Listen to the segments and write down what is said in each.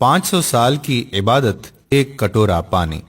500 साल की इबादत, एक कटोरा पानी।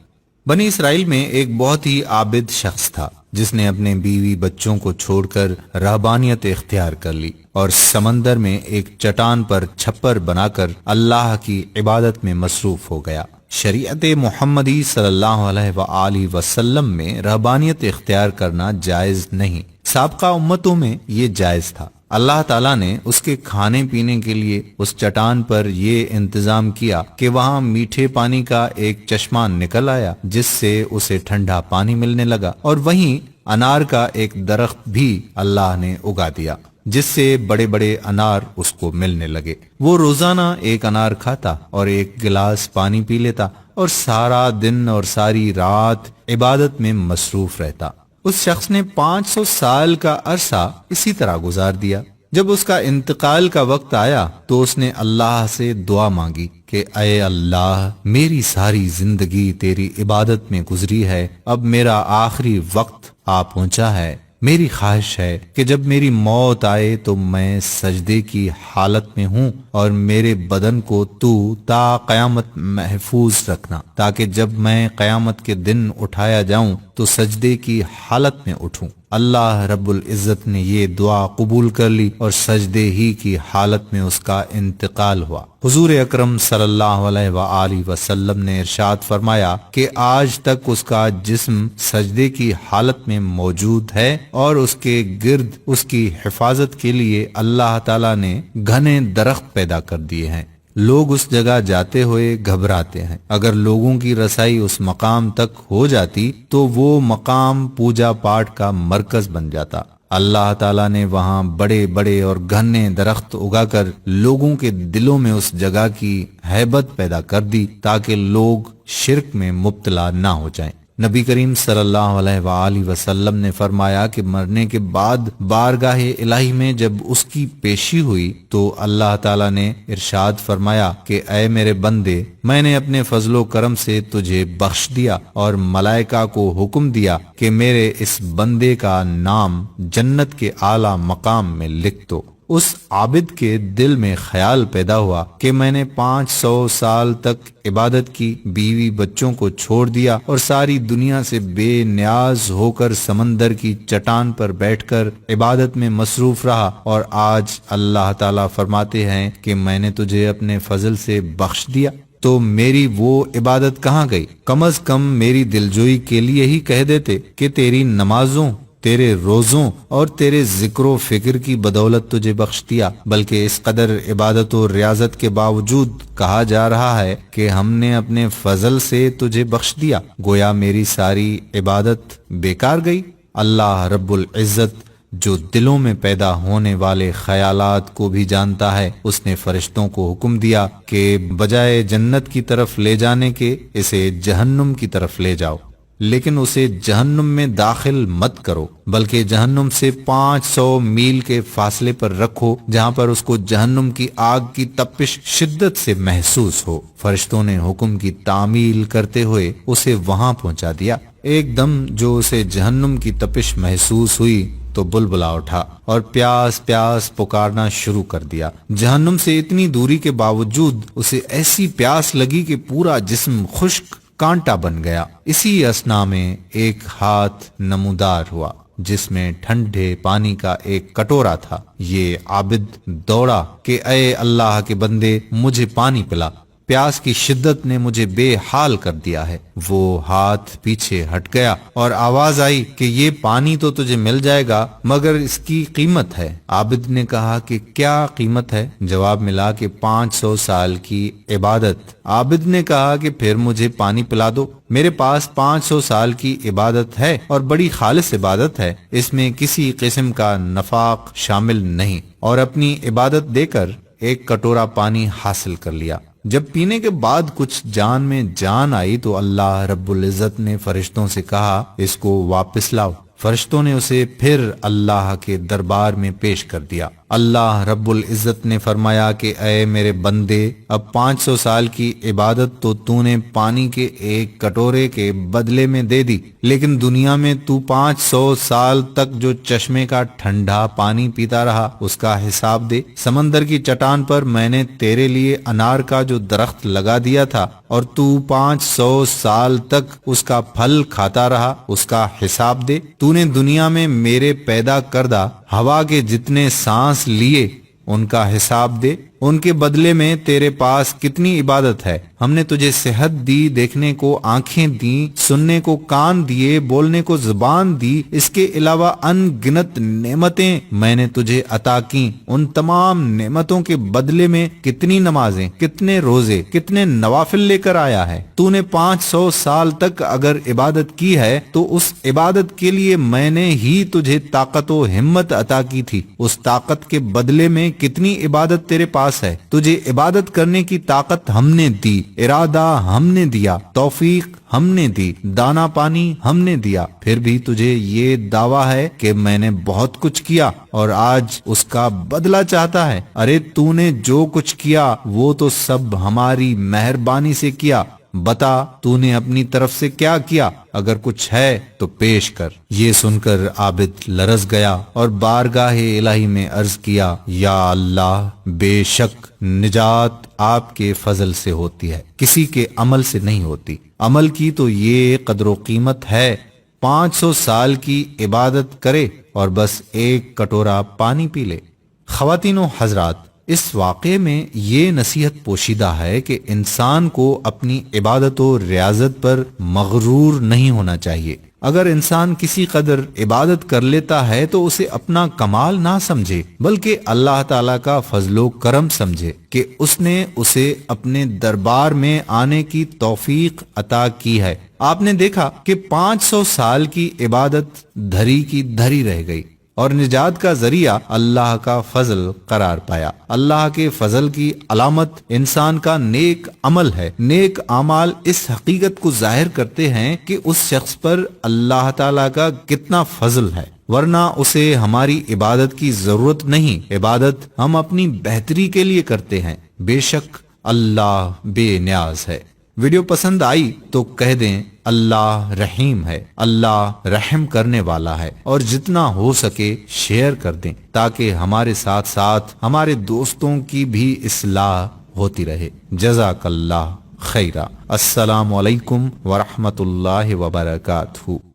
बनी इसराइल में एक बहुत ही आबिद शख्स था जिसने अपने बीवी बच्चों को छोड़कर रहबानियत इख्तियार कर ली और समंदर में एक चट्टान पर छप्पर बनाकर अल्लाह की इबादत में मसरूफ हो गया। शरीयत मुहम्मदी सल्लल्लाहु अलैहि वसल्लम में रहबानियत इख्तियार करना जायज नहीं, साबका उम्मतों में ये जायज था। अल्लाह ताला ने उसके खाने पीने के लिए उस चट्टान पर ये इंतजाम किया कि वहाँ मीठे पानी का एक चश्मा निकल आया जिससे उसे ठंडा पानी मिलने लगा, और वहीं अनार का एक दरख्त भी अल्लाह ने उगा दिया जिससे बड़े बड़े अनार उसको मिलने लगे। वो रोजाना एक अनार खाता और एक गिलास पानी पी लेता और सारा दिन और सारी रात इबादत में मसरूफ रहता। उस शख्स ने 500 साल का अरसा इसी तरह गुजार दिया। जब उसका इंतकाल का वक्त आया तो उसने अल्लाह से दुआ मांगी कि ऐ अल्लाह, मेरी सारी जिंदगी तेरी इबादत में गुजरी है, अब मेरा आखिरी वक्त आ पहुंचा है। मेरी ख्वाहिश है कि जब मेरी मौत आए तो मैं सजदे की हालत में हूँ और मेरे बदन को तू ता कयामत महफूज रखना, ताकि जब मैं कयामत के दिन उठाया जाऊं तो सजदे की हालत में उठूं। अल्लाह रब्बुल इज्जत ने ये दुआ कबूल कर ली और सजदे ही की हालत में उसका इंतकाल हुआ। हुजूर अकरम सल्लल्लाहु अलैहि वसल्लम ने इरशाद फरमाया कि आज तक उसका जिस्म सजदे की हालत में मौजूद है और उसके गिर्द उसकी हिफाजत के लिए अल्लाह ताला ने घने दरख्त पैदा कर दिए हैं। लोग उस जगह जाते हुए घबराते हैं। अगर लोगों की रसाई उस मकाम तक हो जाती तो वो मकाम पूजा पाठ का मरकज बन जाता। अल्लाह ताला ने वहाँ बड़े बड़े और घने दरख्त उगाकर लोगों के दिलों में उस जगह की हैबत पैदा कर दी ताकि लोग शिर्क में मुब्तला ना हो जाएं। नबी करीम सल्लल्लाहु अलैहि वसल्लम ने फरमाया कि मरने के बाद बारगाहे इलाही में जब उसकी पेशी हुई तो अल्लाह ताला ने इरशाद फरमाया कि ऐ मेरे बंदे, मैंने अपने फजलो करम से तुझे बख्श दिया और मलाइका को हुक्म दिया कि मेरे इस बंदे का नाम जन्नत के आला मकाम में लिख दो। उस आबिद के दिल में ख्याल पैदा हुआ कि मैंने 500 साल तक इबादत की, बीवी बच्चों को छोड़ दिया और सारी दुनिया से बेनियाज होकर समंदर की चट्टान पर बैठकर इबादत में मसरूफ रहा, और आज अल्लाह ताला फरमाते हैं कि मैंने तुझे अपने फजल से बख्श दिया, तो मेरी वो इबादत कहाँ गई? कम अज कम मेरी दिलजोई के लिए ही कह देते कि तेरी नमाजों, तेरे रोजों और तेरे जिक्र फिक्र की बदौलत तुझे बख्श दिया। बल्कि इस कदर इबादत और रियाजत के बावजूद कहा जा रहा है कि हमने अपने फजल से तुझे बख्श दिया, गोया मेरी सारी इबादत बेकार गई। अल्लाह रब्बुल इज्जत जो दिलों में पैदा होने वाले ख्यालात को भी जानता है, उसने फरिश्तों को हुक्म दिया कि बजाय जन्नत की तरफ ले जाने के इसे जहन्नुम की तरफ ले जाओ, लेकिन उसे जहन्नुम में दाखिल मत करो, बल्कि जहन्नुम से 500 मील के फासले पर रखो जहां पर उसको जहन्नुम की आग की तपिश शिद्दत से महसूस हो। फरिश्तों ने हुक्म की तामील करते हुए उसे वहां पहुंचा दिया। एकदम जो उसे जहन्नुम की तपिश महसूस हुई तो बुलबुला उठा और प्यास प्यास पुकारना शुरू कर दिया। जहन्नुम से इतनी दूरी के बावजूद उसे ऐसी प्यास लगी कि पूरा जिस्म खुश्क कांटा बन गया। इसी असना में एक हाथ नमूदार हुआ जिसमें ठंडे पानी का एक कटोरा था। ये आबिद दौड़ा कि ऐ अल्लाह के बंदे, मुझे पानी पिला, प्यास की शिद्दत ने मुझे बेहाल कर दिया है। वो हाथ पीछे हट गया और आवाज आई कि ये पानी तो तुझे मिल जाएगा, मगर इसकी कीमत है। आबिद ने कहा कि क्या कीमत है? जवाब मिला कि 500 साल की इबादत। आबिद ने कहा कि फिर मुझे पानी पिला दो। मेरे पास 500 साल की इबादत है और बड़ी खालिस इबादत है, इसमें किसी किस्म का नफाक शामिल नहीं, और अपनी इबादत देकर एक कटोरा पानी हासिल कर लिया। जब पीने के बाद कुछ जान में जान आई तो अल्लाह रब्बुल इज्जत ने फरिश्तों से कहा, इसको वापस लाओ। फरिश्तों ने उसे फिर अल्लाह के दरबार में पेश कर दिया। اللہ رب العزت نے فرمایا کہ اے میرے بندے، اب 500 سال کی عبادت تو نے پانی کے ایک کٹورے کے بدلے میں دے دی، لیکن دنیا میں 500 سال تک جو چشمے کا ٹھنڈا پانی پیتا رہا اس کا حساب دے۔ سمندر کی چٹان پر میں نے تیرے لیے انار کا جو درخت لگا دیا تھا اور 500 سال تک اس کا پھل کھاتا رہا، اس کا حساب دے۔ نے دنیا میں میرے پیدا کردہ ہوا کے جتنے سانس لیے ان کا حساب دے۔ ان کے بدلے میں تیرے پاس کتنی عبادت ہے۔ ہم نے تجھے صحت دی، دیکھنے کو آنکھیں دی، سننے کو کان دیے، بولنے کو زبان دی، اس کے علاوہ ان گنت نعمتیں میں نے تجھے عطا کی۔ ان تمام نعمتوں کے بدلے میں کتنی نمازیں، کتنے روزے، کتنے نوافل لے کر آیا ہے۔ تو نے 500 سال تک اگر عبادت کی ہے تو اس عبادت کے لیے میں نے ہی تجھے طاقت و ہمت عطا کی تھی۔ اس طاقت کے بدلے میں کتنی عبادت تیرے پاس ہے۔ تجھے عبادت کرنے کی طاقت ہم نے دی، ارادہ ہم نے دیا، توفیق ہم نے دی، دانا پانی ہم نے دیا، پھر بھی تجھے یہ دعویٰ ہے کہ میں نے بہت کچھ کیا اور آج اس کا بدلہ چاہتا ہے۔ ارے تو نے جو کچھ کیا وہ تو سب ہماری مہربانی سے کیا، بتا تو نے اپنی طرف سے کیا کیا، اگر کچھ ہے تو پیش کر۔ یہ سن کر عابد لرز گیا اور بارگاہ الہی میں عرض کیا، یا اللہ، بے شک نجات آپ کے فضل سے ہوتی ہے، کسی کے عمل سے نہیں ہوتی۔ عمل کی تو یہ قدر و قیمت ہے، 500 سال کی عبادت کرے اور بس ایک کٹورا پانی پی لے۔ خواتین و حضرات، اس واقعے میں یہ نصیحت پوشیدہ ہے کہ انسان کو اپنی عبادت و ریاضت پر مغرور نہیں ہونا چاہیے۔ اگر انسان کسی قدر عبادت کر لیتا ہے تو اسے اپنا کمال نہ سمجھے، بلکہ اللہ تعالیٰ کا فضل و کرم سمجھے کہ اس نے اسے اپنے دربار میں آنے کی توفیق عطا کی ہے۔ آپ نے دیکھا کہ 500 سال کی عبادت دھری کی دھری رہ گئی اور نجات کا ذریعہ اللہ کا فضل قرار پایا۔ اللہ کے فضل کی علامت انسان کا نیک عمل ہے۔ نیک اعمال اس حقیقت کو ظاہر کرتے ہیں کہ اس شخص پر اللہ تعالیٰ کا کتنا فضل ہے، ورنہ اسے ہماری عبادت کی ضرورت نہیں۔ عبادت ہم اپنی بہتری کے لیے کرتے ہیں، بے شک اللہ بے نیاز ہے۔ ویڈیو پسند آئی تو کہہ دیں اللہ رحیم ہے، اللہ رحم کرنے والا ہے، اور جتنا ہو سکے شیئر کر دیں تاکہ ہمارے ساتھ ساتھ ہمارے دوستوں کی بھی اصلاح ہوتی رہے۔ جزاک اللہ خیرہ۔ السلام علیکم ورحمۃ اللہ وبرکاتہ۔